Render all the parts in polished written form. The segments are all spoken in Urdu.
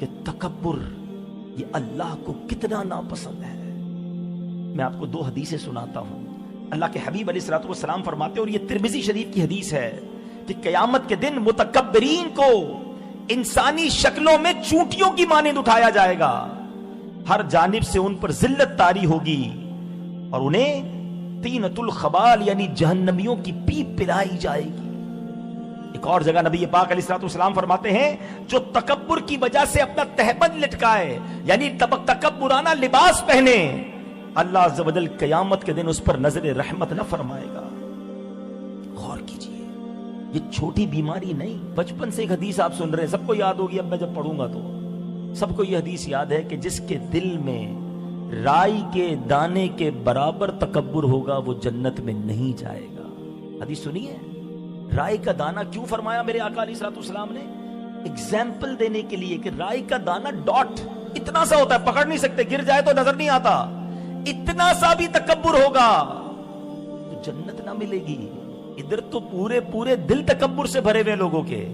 کہ تکبر یہ اللہ کو کتنا ناپسند ہے۔ میں آپ کو دو حدیثیں سناتا ہوں۔ اللہ کے حبیب علیہ الصلوۃ والسلام فرماتے ہیں، اور یہ ترمذی شریف کی حدیث ہے، کہ قیامت کے دن متکبرین کو انسانی شکلوں میں چونٹیوں کی مانند اٹھایا جائے گا، ہر جانب سے ان پر ذلت طاری ہوگی، اور انہیں طینۃ الخبال یعنی جہنمیوں کی پیپ پلائی جائے گی۔ ایک اور جگہ نبی پاک علیہ الصلوۃ والسلام فرماتے ہیں، جو تکبر کی وجہ سے اپنا تہبند لٹکائے یعنی تکبرانہ لباس پہنے، اللہ عز و جل قیامت کے دن اس پر نظر رحمت نہ فرمائے گا۔ غور کیجئے، یہ چھوٹی بیماری نہیں۔ بچپن سے ایک حدیث آپ سن رہے ہیں، سب کو یاد ہوگی، اب میں جب پڑھوں گا تو سب کو یہ حدیث یاد ہے کہ جس کے دل میں رائی کے دانے کے برابر تکبر ہوگا وہ جنت میں نہیں جائے گا۔ حدیث سنیے، رائی کا دانہ کیوں فرمایا میرے آقا علیہ الصلوۃ والسلام نے؟ ایگزامپل دینے کے لیے کہ رائی کا دانہ ڈاٹ اتنا سا ہوتا ہے، پکڑ نہیں سکتے، گر جائے تو نظر نہیں آتا، اتنا سا بھی تکبر ہوگا تو جنت نہ ملے گی۔ ادھر تو پورے دل تکبر سے بھرے ہوئے لوگوں کے،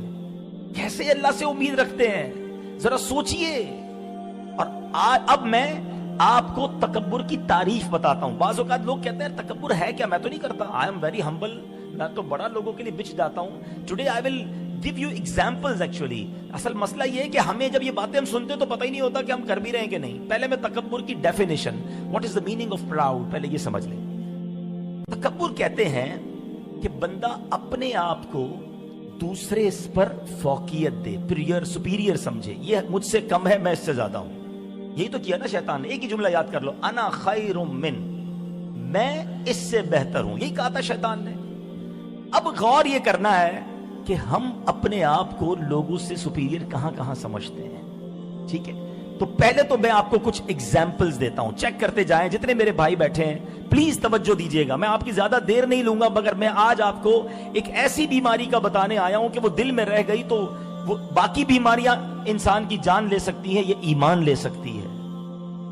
کیسے اللہ سے امید رکھتے ہیں؟ ذرا سوچئے۔ اور اب میں آپ کو تکبر کی تعریف بتاتا ہوں۔ بعض اوقات لوگ کہتے ہیں تکبر ہے کیا؟ میں تو نہیں کرتا، آئی ایم ویری ہمبل، میں تو بڑا لوگوں کے لیے بچ جاتا ہوں۔ Today I will give you examples. Actually اصل مسئلہ یہ ہے کہ ہمیں جب یہ باتیں ہم سنتے تو پتہ ہی نہیں ہوتا کہ ہم کر بھی رہے ہیں کہ نہیں۔ پہلے میں تکبر کی definition, what is the meaning of proud, پہلے یہ سمجھ لیں۔ تکبر کہتے ہیں کہ بندہ اپنے آپ کو دوسرے پر فوقیت دے، سپیریئر سمجھے، یہ مجھ سے کم ہے، میں اس سے زیادہ ہوں۔ یہی تو کیا نا شیطان نے، ایک ہی جملہ یاد کر لو، انا خیر من، میں اس سے بہتر ہوں، یہی کہا تھا شیطان نے۔ اب غور یہ کرنا ہے کہ ہم اپنے آپ کو لوگوں سے سپیریئر کہاں کہاں سمجھتے ہیں، ٹھیک ہے؟ تو پہلے تو میں آپ کو کچھ ایگزامپلز دیتا ہوں، چیک کرتے جائیں۔ جتنے میرے بھائی بیٹھے ہیں پلیز توجہ دیجئے گا، میں آپ کی زیادہ دیر نہیں لوں گا، مگر میں آج آپ کو ایک ایسی بیماری کا بتانے آیا ہوں کہ وہ دل میں رہ گئی تو وہ باقی بیماریاں انسان کی جان لے سکتی ہیں، یہ ایمان لے سکتی ہے۔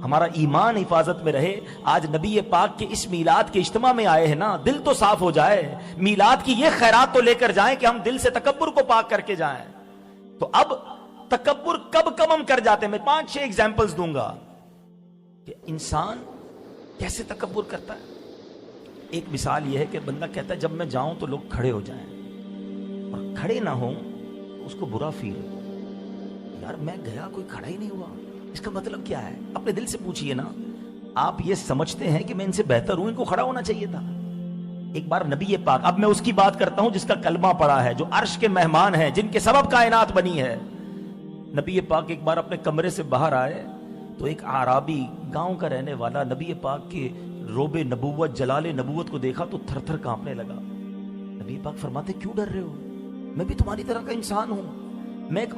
ہمارا ایمان حفاظت میں رہے۔ آج نبی پاک کے اس میلاد کے اجتماع میں آئے ہیں نا، دل تو صاف ہو جائے، میلاد کی یہ خیرات تو لے کر جائیں کہ ہم دل سے تکبر کو پاک کر کے جائیں۔ تو اب تکبر کب کم ہم کر جاتے ہیں، میں 5-6 ایگزامپلز دوں گا کہ انسان کیسے تکبر کرتا ہے۔ ایک مثال یہ ہے کہ بندہ کہتا ہے جب میں جاؤں تو لوگ کھڑے ہو جائیں، اور کھڑے نہ ہوں اس کو برا فیل ہو، یار میں گیا کوئی کھڑا ہی نہیں ہوا، اس کا مطلب کیا ہے؟ اپنے دل سے پوچھئے نا، آپ یہ سمجھتے ہیں کہ میں ان سے بہتر ہوں، ان کو کھڑا ہونا چاہیے تھا۔ ایک بار نبی پاک، اب میں اس کی بات کرتا ہوں جس کا کلمہ پڑا ہے، جو عرش کے مہمان ہیں، جن کے سبب کائنات بنی ہے۔ نبی پاک ایک بار اپنے کمرے سے باہر آئے تو ایک اعرابی گاؤں کا رہنے والا نبی پاک کے روب نبوت، جلال نبوت کو دیکھا تو تھر تھر کانپنے لگا۔ نبی پاک فرماتے کیوں ڈر رہے ہو؟ میں بھی تمہاری طرح کا انسان ہوں، میں ایک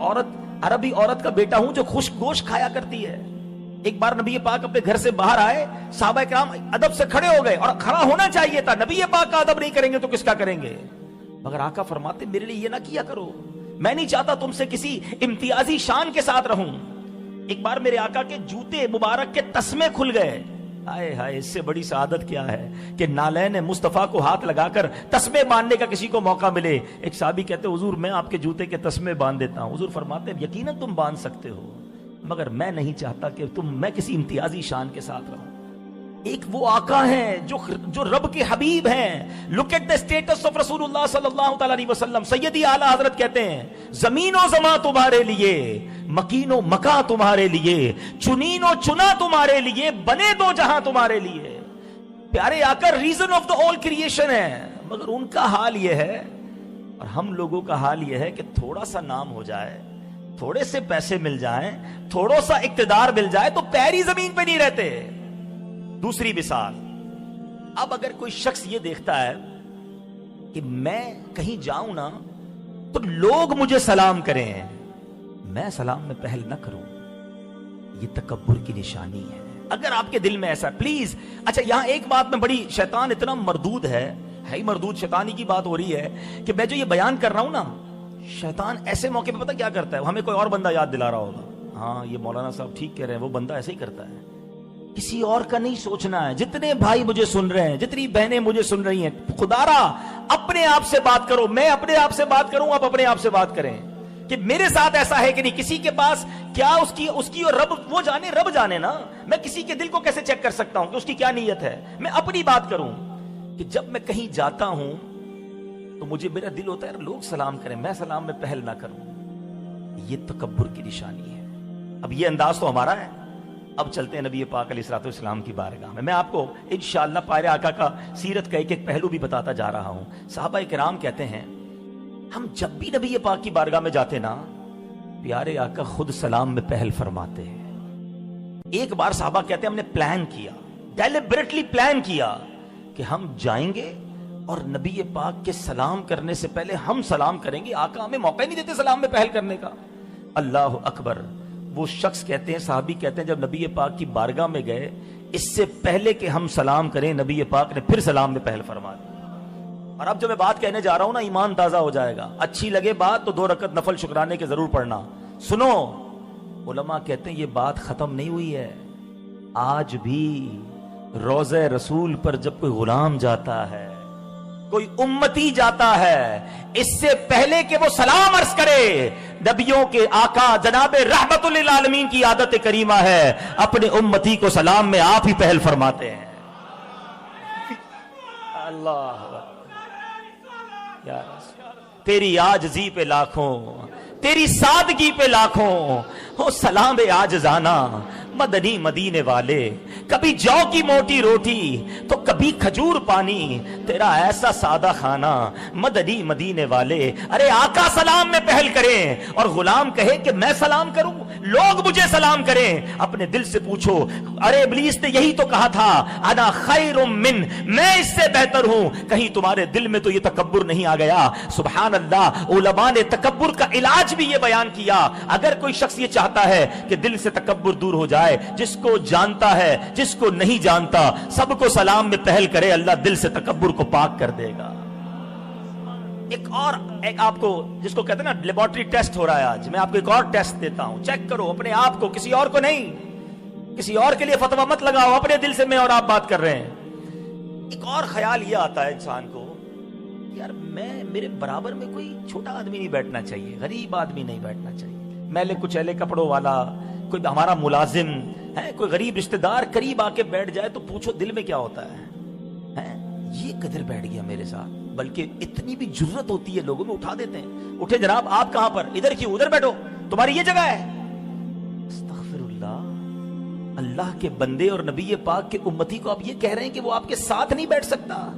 عربی عورت کا بیٹا ہوں جو خشک گوشت کھایا کرتی ہے۔ ایک بار نبی پاک اپنے گھر سے باہر آئے، صحابہ کرام ادب سے کھڑے ہو گئے، اور کھڑا ہونا چاہیے تھا، نبی پاک کا ادب نہیں کریں گے تو کس کا کریں گے؟ مگر آقا فرماتے میرے لیے یہ نہ کیا کرو، میں نہیں چاہتا تم سے کسی امتیازی شان کے ساتھ رہوں۔ ایک بار میرے آقا کے جوتے مبارک کے تسمے کھل گئے، ہائے ہائے، اس سے بڑی سعادت کیا ہے کہ نالین مصطفیٰ کو ہاتھ لگا کر تسمے باندھنے کا کسی کو موقع ملے۔ ایک صحابی کہتے حضور میں آپ کے جوتے کے تسمے باندھ دیتا ہوں۔ حضور فرماتے ہیں یقیناً تم باندھ سکتے ہو، مگر میں نہیں چاہتا کہ میں کسی امتیازی شان کے ساتھ رہوں۔ ایک وہ آقا ہیں جو رب کے حبیب ہیں۔ Look at the status of رسول اللہ صلی اللہ تعالی علیہ وسلم۔ سیدی اعلی حضرت کہتے ہیں زمین و زمان تمہارے لیے، مکین و مکاں تمہارے لیے، چنین و چنا تمہارے لیے، بنے دو جہاں تمہارے لیے۔ پیارے آقا reason of the all creation ہے، مگر ان کا حال یہ ہے اور ہم لوگوں کا حال یہ ہے کہ تھوڑا سا نام ہو جائے، تھوڑے سے پیسے مل جائیں، تھوڑا سا اقتدار مل جائے تو پیری زمین پہ نہیں رہتے۔ دوسری مثال، اب اگر کوئی شخص یہ دیکھتا ہے کہ میں کہیں جاؤں نا تو لوگ مجھے سلام کریں، میں سلام میں پہل نہ کروں، یہ تکبر کی نشانی ہے۔ اگر آپ کے دل میں ایسا، پلیز، اچھا یہاں ایک بات میں بڑی، شیطان اتنا مردود ہے ہی مردود، شیطانی کی بات ہو رہی ہے کہ میں جو یہ بیان کر رہا ہوں نا، شیطان ایسے موقع پہ پتہ کیا کرتا ہے، ہمیں کوئی اور بندہ یاد دلا رہا ہوگا، ہاں یہ مولانا صاحب ٹھیک کہہ رہے ہیں، وہ بندہ ایسے ہی کرتا ہے، کسی اور کا نہیں سوچنا ہے۔ جتنے بھائی مجھے سن رہے ہیں، جتنی بہنیں مجھے سن رہی ہیں، خدا را اپنے آپ سے بات کرو، میں اپنے آپ سے بات کروں، آپ اپنے آپ سے بات کریں۔ کہ میرے ساتھ ایسا ہے کہ نہیں. کسی کے پاس کیا اس کی اور رب وہ جانے, رب جانے نا. میں کسی کے دل کو کیسے چیک کر سکتا ہوں کہ اس کی کیا نیت ہے. میں اپنی بات کروں کہ جب میں کہیں جاتا ہوں تو مجھے میرا دل ہوتا ہے لوگ سلام کریں, میں سلام میں پہل نہ کروں. یہ تکبر کی نشانی ہے. اب یہ انداز تو ہمارا ہے. اب چلتے ہیں نبی پاک علیہ الصلوۃ والسلام کی بارگاہ میں. میں آپ کو انشاءاللہ پیارے آقا کا سیرت کا ایک ایک پہلو بھی بتاتا جا رہا ہوں. صحابہ کرام کہتے ہیں ہم جب بھی نبی پاک کی بارگاہ میں جاتے نا, پیارے آقا خود سلام میں پہل فرماتے ہیں. ایک بار صحابہ کہتے ہیں ہم نے پلان کیا, ڈیلیبریٹلی پلان کیا کہ ہم جائیں گے اور نبی پاک کے سلام کرنے سے پہلے ہم سلام کریں گے. آقا ہمیں موقع نہیں دیتے سلام میں پہل کرنے کا. اللہ اکبر. وہ شخص کہتے ہیں, صحابی کہتے ہیں, جب نبی پاک کی بارگاہ میں گئے, اس سے پہلے کہ ہم سلام کریں نبی پاک نے پھر سلام میں پہل فرما دی. اور اب جو میں بات کہنے جا رہا ہوں نا, ایمان تازہ ہو جائے گا. اچھی لگے بات تو 2 رکعت نفل شکرانے کے ضرور پڑھنا. سنو, علماء کہتے ہیں یہ بات ختم نہیں ہوئی ہے. آج بھی روضہ رسول پر جب کوئی غلام جاتا ہے, کوئی امتی جاتا ہے, اس سے پہلے کہ وہ سلام عرض کرے, نبیوں کے آقا جناب رحمت للعالمین کی عادت کریمہ ہے, اپنے امتی کو سلام میں آپ ہی پہل فرماتے ہیں. اللہ تیری عاجزی پہ لاکھوں, تیری سادگی پہ لاکھوں, ہو سلام عاجزانہ مدنی مدینے والے. کبھی جو کی موٹی روٹی تو کبھی کھجور پانی, تیرا ایسا سادہ کھانا مدنی مدینے والے. ارے آقا سلام میں پہل کریں اور غلام کہے کہ میں سلام کروں, لوگ مجھے سلام کریں. اپنے دل سے پوچھو, ارے ابلیس نے یہی تو کہا تھا انا خیر من, میں اس سے بہتر ہوں. کہیں تمہارے دل میں تو یہ تکبر نہیں آ گیا؟ سبحان اللہ. علماء نے تکبر کا علاج بھی یہ بیان کیا. اگر کوئی شخص یہ چاہتا ہے کہ دل سے تکبر دور ہو جائے, جس کو جانتا ہے جس کو نہیں جانتا سب کو سلام میں پہل کرے, اللہ دل سے تکبر کو پاک کر دے گا. ایک آپ کو جس کو کہتے ہیں نا لیبارٹری ٹیسٹ ہو رہا ہے آج, میں آپ کو ایک اور ٹیسٹ دیتا ہوں. چیک کرو اپنے آپ کو, کسی اور کو نہیں. کسی اور کے لیے فتویٰ مت لگاؤ, اپنے دل سے میں اور آپ بات کر رہے ہیں. ایک اور خیال یہ آتا ہے انسان کو, یار میرے برابر میں کوئی چھوٹا آدمی نہیں بیٹھنا چاہیے, غریب آدمی نہیں بیٹھنا چاہیے, میلے کچیلے کپڑوں والا, کوئی ہمارا ملازم ہے, کوئی غریب رشتہ دار قریب آ کے بیٹھ جائے تو پوچھو دل میں کیا ہوتا ہے. یہ قدر بیٹھ گیا میرے ساتھ. بلکہ اتنی بھی جرت ہوتی ہے لوگوں میں, اٹھا دیتے ہیں, اٹھے جناب آپ کہاں پر, ادھر کیوں, ادھر بیٹھو, تمہاری یہ جگہ ہے. استغفر اللہ. اللہ کے بندے اور نبی پاک کے امتی کو آپ یہ کہہ رہے ہیں کہ وہ آپ کے ساتھ نہیں بیٹھ سکتا.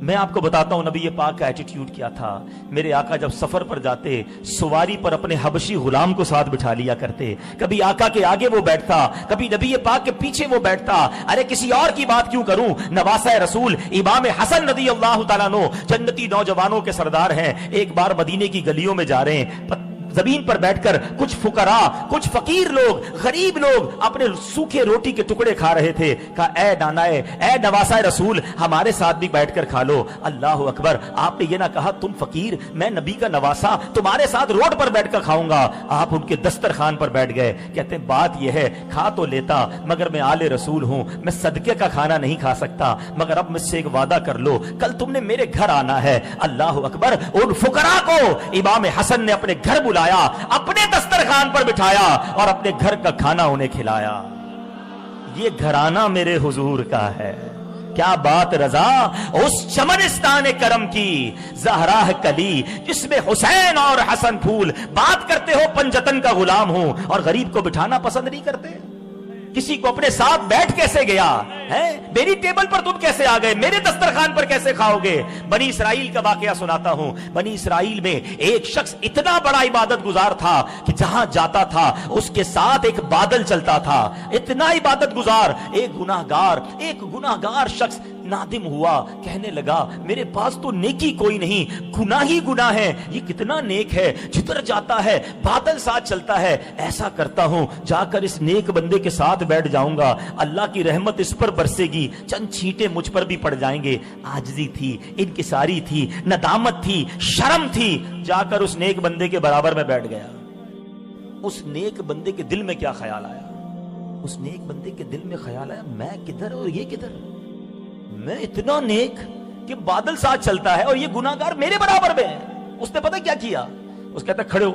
میں آپ کو بتاتا ہوں نبی پاک کا ایٹیٹیوڈ کیا تھا. میرے آقا جب سفر پر جاتے, سواری پر اپنے حبشی غلام کو ساتھ بٹھا لیا کرتے. کبھی آقا کے آگے وہ بیٹھتا, کبھی نبی پاک کے پیچھے وہ بیٹھتا. ارے کسی اور کی بات کیوں کروں, نواسہ رسول امام حسن رضی اللہ تعالیٰ عنہ جنتی نوجوانوں کے سردار ہیں. ایک بار مدینے کی گلیوں میں جا رہے ہیں, زمین پر بیٹھ کر کچھ فقراء, کچھ فقیر لوگ, غریب لوگ اپنے سوکھے روٹی کے ٹکڑے کھا رہے تھے. کہا اے نانائے, اے نواسہ رسول, ہمارے ساتھ بھی بیٹھ کر کھا لو. اللہ اکبر. آپ نے یہ نہ کہا تم فقیر, میں نبی کا نواسہ تمہارے ساتھ روڈ پر بیٹھ کر کھاؤں گا. آپ ان کے دسترخوان پر بیٹھ گئے. کہتے ہیں بات یہ ہے, کھا تو لیتا مگر میں آل رسول ہوں, میں صدقے کا کھانا نہیں کھا سکتا, مگر اب مجھ سے ایک وعدہ کر لو, کل تم نے میرے گھر آنا ہے. اللہ اکبر. ان فقراء کو امام حسن نے اپنے گھر بلایا, اپنے دسترخوان پر بٹھایا اور اپنے گھر کا کھانا انہیں کھلایا. یہ گھرانہ میرے حضور کا ہے. کیا بات رضا, اس چمنستان کرم کی زہرا کلی جس میں حسین اور حسن پھول. بات کرتے ہو پنجتن کا غلام ہوں اور غریب کو بٹھانا پسند نہیں کرتے. کسی کو اپنے ساتھ بیٹھ کیسے گیا ہے, میری ٹیبل پر تم کیسے آ گئے, میرے دسترخوان پر کیسے کھاؤ گے. بنی اسرائیل کا واقعہ سناتا ہوں. بنی اسرائیل میں ایک شخص اتنا بڑا عبادت گزار تھا کہ جہاں جاتا تھا اس کے ساتھ ایک بادل چلتا تھا. اتنا عبادت گزار. ایک گناہگار شخص نادم ہوا, کہنے لگا میرے پاس تو نیکی کوئی نہیں, گناہ ہی گناہ ہے. یہ کتنا نیک ہے, جدھر جاتا ہے بادل ساتھ چلتا ہے. ایسا کرتا ہوں جا کر اس نیک بندے کے ساتھ بیٹھ جاؤں گا, اللہ کی رحمت اس پر برسے گی, چند چھینٹے مجھ پر بھی پڑ جائیں گے. عاجزی تھی, انکساری تھی, ندامت تھی, شرم تھی. جا کر اس نیک بندے کے برابر میں بیٹھ گیا. اس نیک بندے کے دل میں کیا خیال آیا, اس نیک بندے کے دل میں خیال آیا میں کدھر اور یہ کدھر, میں اتنا نیک کہ بادل ساتھ چلتا ہے اور یہ گناہگار میرے برابر میں ہے. اس نے پتہ کیا کیا, اس کہتا کھڑے ہو,